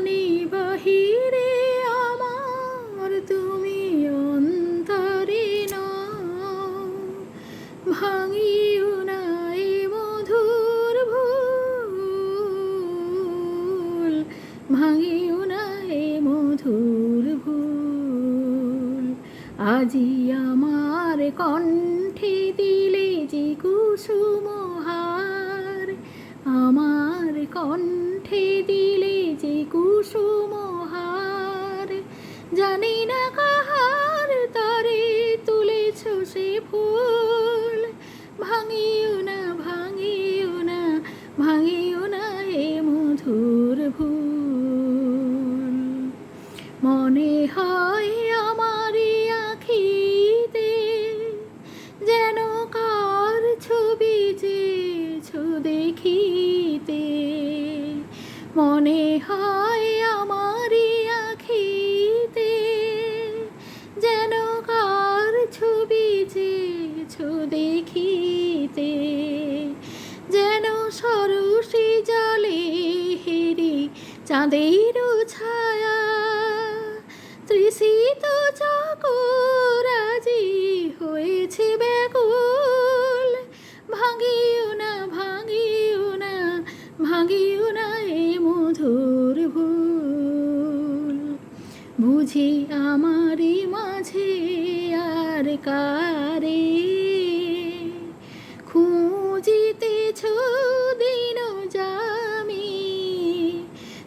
জানি বাহিরে আমার তুমি অন্তরে নাও, ভাঙিও না এ মধুর ভুল, ভাঙিও না এ মধুর ভুল। আজি আমার কণ্ঠে দিলে যে কুসুমহার, আমার কণ্ঠে দিলে যে কুসুমহার, জানি না কাহার তারে তুলেছ সে ফুল, ভাঙিও না ভাঙিও না ভাঙিও না এ মধুর ভুল। মনে হয় আমার আখিতে যেন কার ছবি চেয়েছো দেখিতে, মনে হয় আমার আখিতে যেন কার ছবি চেয়েছো দেখিতে, যেন সরসী জলে হেরি চাঁদের ছায়া, তৃষিত চকোর আজি হয়েছে ব্যাকুল, ভাঙিও না ভাঙিও না ভাঙিও না এ মধুর ভুল। বুঝি আমারই মাঝে আর কারে খুঁজিতেছ দিন জামি,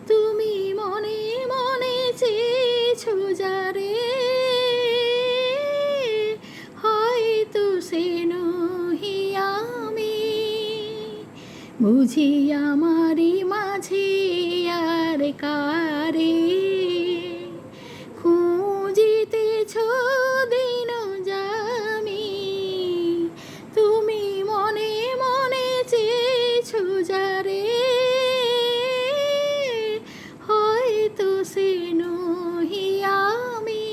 তুমি মনে মনে চেয়েছো যারে, হয়তো সে নহি আমি। বুঝি আমারই মাঝে আর কারে খুঁজিতেছ দিন জামি, তুমি মনে মনে চেয়েছো যারে, হয়তো সে নহি আমি।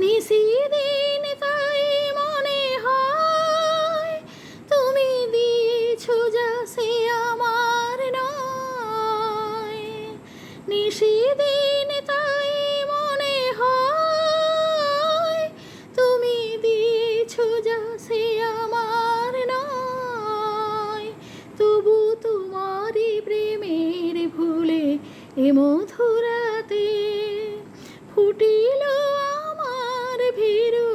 নিশিদিন তাই মনে হয় তুমি দিয়েছো যা সে আমার নয়, নিশিদিন তাই মনে হয় তুমি দিয়েছো যা সে আমার নয়, তবু তোমারই প্রেমের ভুলে এ মধুরাতে ফুটিল আমার ভীরু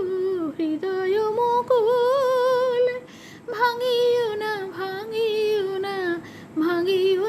হৃদয় মুকুল, ভাঙিও না ভাঙিও না ভাঙিও